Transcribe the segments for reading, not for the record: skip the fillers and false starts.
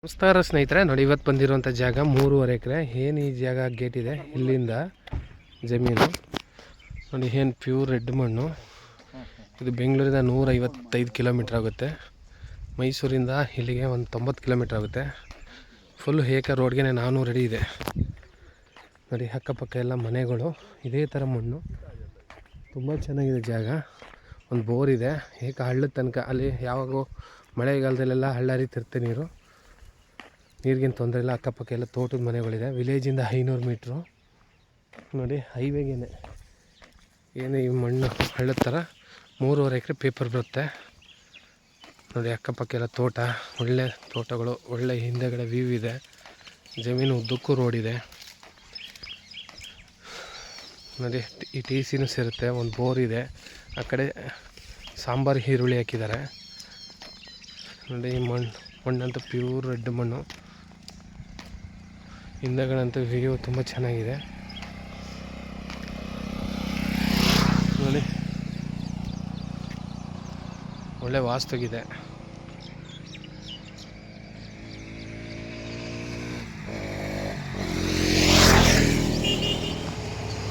ನಮಸ್ಕಾರ ಸ್ನೇಹಿತರೆ, ನೋಡಿ ಇವತ್ತು ಬಂದಿರುವಂಥ ಜಾಗ 3.5 ಎಕರೆ. ಏನು ಈ ಜಾಗ ಗೇಟ್ ಇದೆ, ಇಲ್ಲಿಂದ ಜಮೀನು ನೋಡಿ. ಏನು ಪ್ಯೂರ್ ರೆಡ್ ಮಣ್ಣು. ಇದು ಬೆಂಗಳೂರಿಂದ 155 ಕಿಲೋಮೀಟ್ರ್ ಆಗುತ್ತೆ. ಮೈಸೂರಿಂದ ಇಲ್ಲಿಗೆ ಒಂದು 90 ಕಿಲೋಮೀಟ್ರ್ ಆಗುತ್ತೆ. ಫುಲ್ಲು ಏಕ ರೋಡ್ಗೆ 400 ಅಡಿ ಇದೆ ನೋಡಿ. ಅಕ್ಕಪಕ್ಕ ಎಲ್ಲ ಮನೆಗಳು, ಇದೇ ಥರ ಮಣ್ಣು. ತುಂಬ ಚೆನ್ನಾಗಿದೆ ಜಾಗ. ಒಂದು ಬೋರ್ ಇದೆ, ಏಕ ಹಳ್ಳದ ತನಕ. ಅಲ್ಲಿ ಯಾವಾಗೂ ಮಳೆಗಾಲದಲ್ಲೆಲ್ಲ ಹಳ್ಳ ಹರಿತಿರುತ್ತೆ ನೀರು. ನೀರಿಗೇನು ತೊಂದರೆ ಇಲ್ಲ. ಅಕ್ಕಪಕ್ಕ ಎಲ್ಲ ತೋಟದ ಮನೆಗಳಿದೆ. ವಿಲೇಜಿಂದ 500 ಮೀಟ್ರು ನೋಡಿ. ಹೈವೇಗೇನೆ ಏನು ಈ ಮಣ್ಣು ಹಳ್ಳದ ಥರ 3.5 ಎಕರೆ ಪೇಪರ್ ಬರುತ್ತೆ ನೋಡಿ. ಅಕ್ಕಪಕ್ಕ ಎಲ್ಲ ತೋಟ, ಒಳ್ಳೆ ತೋಟಗಳು, ಒಳ್ಳೆ ಹಿಂದೆಗಡೆ ವ್ಯೂ ಇದೆ. ಜಮೀನು ಉದ್ದಕ್ಕೂ ರೋಡ್ ಇದೆ ನೋಡಿ. ಈ ಟಿ ಸಿನೂ ಸೇರುತ್ತೆ. ಒಂದು ಬೋರ್ ಇದೆ. ಆ ಕಡೆ ಸಾಂಬಾರು ಈರುಳ್ಳಿ ಹಾಕಿದ್ದಾರೆ ನೋಡಿ. ಈ ಮಣ್ಣಂತೂ ಪ್ಯೂರ್ ರೆಡ್ ಮಣ್ಣು. ಹಿಂದೆಗಳಂತೂ ವ್ಯೂ ತುಂಬ ಚೆನ್ನಾಗಿದೆ ನೋಡಿ. ಒಳ್ಳೆ ವಾಸ್ತುಗಿದೆ.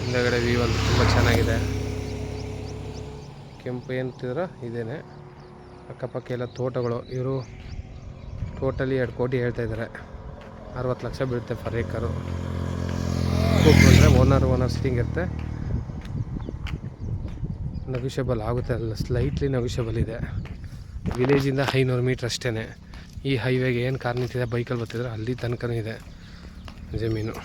ಹಿಂದೆಗಡೆ ವ್ಯೂ ಅಂತೂ ತುಂಬ ಚೆನ್ನಾಗಿದೆ. ಕೆಂಪು ಏನಂತಿದ್ರೆ ಇದೇನೆ. ಅಕ್ಕಪಕ್ಕ ಎಲ್ಲ ತೋಟಗಳು. ಇವರು ಟೋಟಲಿ 2 ಕೋಟಿ ಹೇಳ್ತಾಯಿದ್ದಾರೆ. 60 ಲಕ್ಷ ಬೀಳುತ್ತೆ ಫರ್ ಏಕರು. ಅಂದರೆ ಓನರ್ ಸಿಟ್ಟಿಂಗ್ ಇರುತ್ತೆ. ನೆಗೋಷಿಯಬಲ್ ಆಗುತ್ತೆ, ಅಲ್ಲ ಸ್ಲೈಟ್ಲಿ ನೆಗೋಷಿಯಬಲ್ ಇದೆ. ವಿಲೇಜಿಂದ 500 ಮೀಟ್ರ್ ಅಷ್ಟೇ. ಈ ಹೈವೇಗೆ ಏನು ಕಾರ್ ನಿಂತಿದೆ, ಬೈಕಲ್ಲಿ ಬರ್ತಿದ್ರೆ ಅಲ್ಲಿ ತನಕನೂ ಇದೆ ಜಮೀನು.